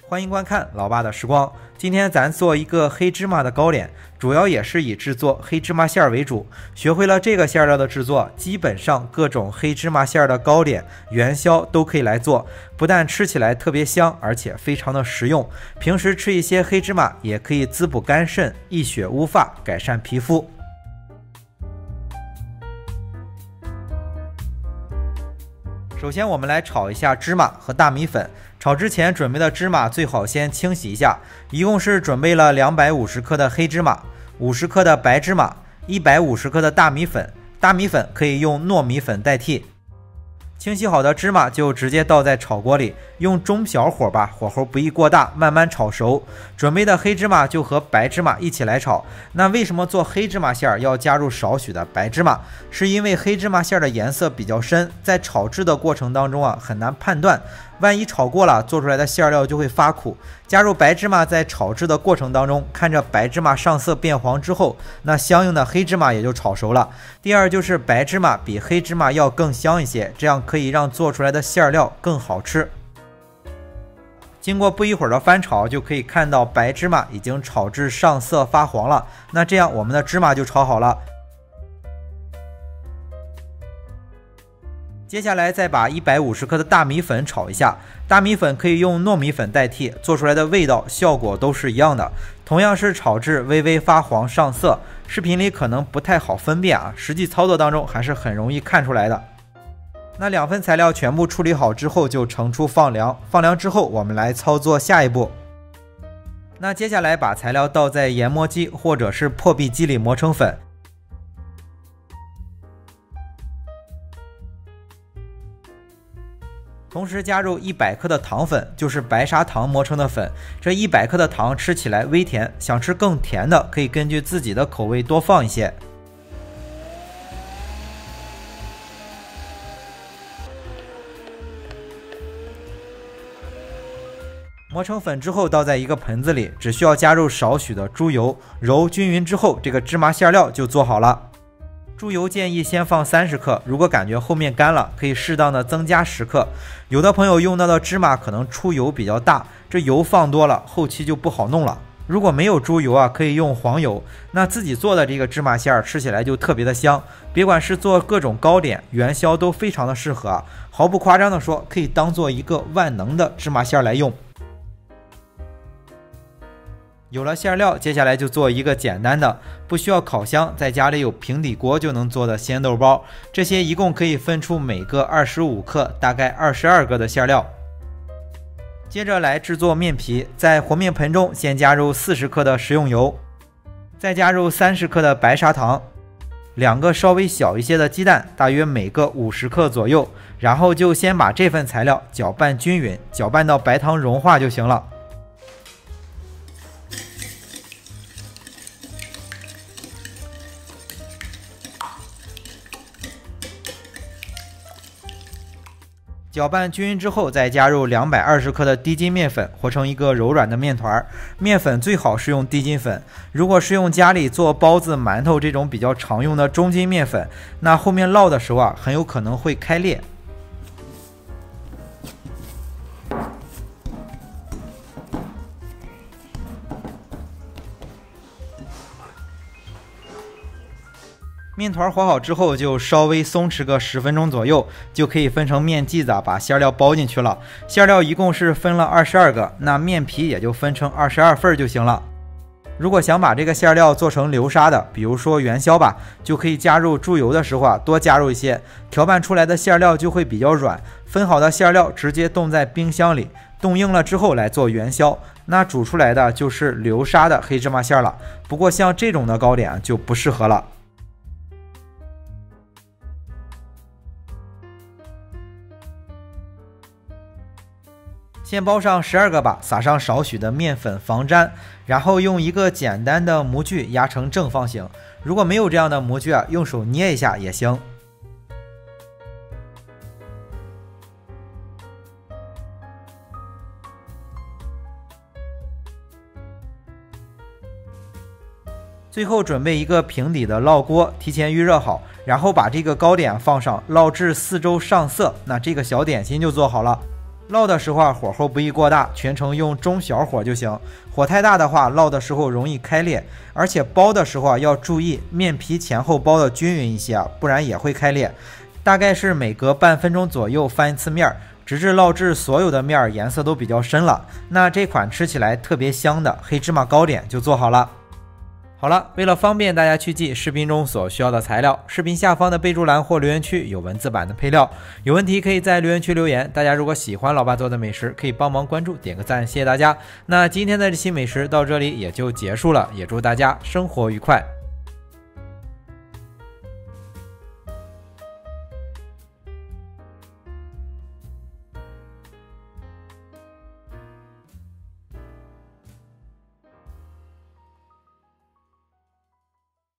欢迎观看老爸的时光。今天咱做一个黑芝麻的糕点，主要也是以制作黑芝麻馅为主。学会了这个馅料的制作，基本上各种黑芝麻馅的糕点、元宵都可以来做，不但吃起来特别香，而且非常的实用。平时吃一些黑芝麻，也可以滋补肝肾、益血乌发、改善皮肤。首先我们来炒一下芝麻和大米粉。炒之前准备的芝麻最好先清洗一下，一共是准备了250克的黑芝麻、50克的白芝麻、150克的大米粉，大米粉可以用糯米粉代替。清洗好的芝麻就直接倒在炒锅里，用中小火吧，火候不宜过大，慢慢炒熟。准备的黑芝麻就和白芝麻一起来炒。那为什么做黑芝麻馅要加入少许的白芝麻？是因为黑芝麻馅的颜色比较深，在炒制的过程当中很难判断，万一炒过了，做出来的馅料就会发苦。加入白芝麻在炒制的过程当中，看着白芝麻上色变黄之后，那相应的黑芝麻也就炒熟了。第二就是白芝麻比黑芝麻要更香一些，这样可以让做出来的馅料更好吃。经过不一会儿的翻炒，就可以看到白芝麻已经炒至上色发黄了，那这样我们的芝麻就炒好了。接下来再把150克的大米粉炒一下，大米粉可以用糯米粉代替，做出来的味道效果都是一样的，同样是炒至微微发黄上色。视频里可能不太好分辨实际操作当中还是很容易看出来的。那2份材料全部处理好之后就盛出放凉，放凉之后我们来操作下一步。那接下来把材料倒在研磨机或者是破壁机里磨成粉。同时加入100克的糖粉，就是白砂糖磨成的粉。这100克的糖吃起来微甜，想吃更甜的可以根据自己的口味多放一些。磨成粉之后倒在一个盆子里，只需要加入少许的猪油，揉均匀之后，这个芝麻馅料就做好了。猪油建议先放30克，如果感觉后面干了，可以适当的增加10克。有的朋友用到的芝麻可能出油比较大，这油放多了，后期就不好弄了。如果没有猪油可以用黄油。那自己做的这个芝麻馅吃起来就特别的香，别管是做各种糕点、元宵都非常的适合毫不夸张的说，可以当做一个万能的芝麻馅来用。有了馅料，接下来就做一个简单的，不需要烤箱，在家里有平底锅就能做的鲜豆包。这些一共可以分出每个25克，大概22个的馅料。接着来制作面皮，在和面盆中先加入40克的食用油，再加入30克的白砂糖，2个稍微小一些的鸡蛋，大约每个50克左右，然后就先把这份材料搅拌均匀，搅拌到白糖融化就行了。搅拌均匀之后，再加入220克的低筋面粉，和成一个柔软的面团。面粉最好是用低筋粉，如果是用家里做包子、馒头这种比较常用的中筋面粉，那后面烙的时候很有可能会开裂。面团和好之后，就稍微松弛个10分钟左右，就可以分成面剂子，把馅料包进去了。馅料一共是分了22个，那面皮也就分成22份就行了。如果想把这个馅料做成流沙的，比如说元宵吧，就可以加入猪油的时候多加入一些，调拌出来的馅料就会比较软。分好的馅料直接冻在冰箱里，冻硬了之后来做元宵，那煮出来的就是流沙的黑芝麻馅了。不过像这种的糕点就不适合了。先包上12个吧，撒上少许的面粉防粘，然后用一个简单的模具压成正方形。如果没有这样的模具用手捏一下也行。最后准备一个平底的烙锅，提前预热好，然后把这个糕点放上，烙至4周上色，那这个小点心就做好了。烙的时候啊，火候不宜过大，全程用中小火就行。火太大的话，烙的时候容易开裂，而且包的时候啊要注意面皮前后包的均匀一些啊，不然也会开裂。大概是每隔半分钟左右翻一次面，直至烙制所有的面颜色都比较深了。那这款吃起来特别香的黑芝麻糕点就做好了。好了，为了方便大家去记视频中所需要的材料，视频下方的备注栏或留言区有文字版的配料，有问题可以在留言区留言。大家如果喜欢老爸做的美食，可以帮忙关注点个赞，谢谢大家。那今天的这期美食到这里也就结束了，也祝大家生活愉快。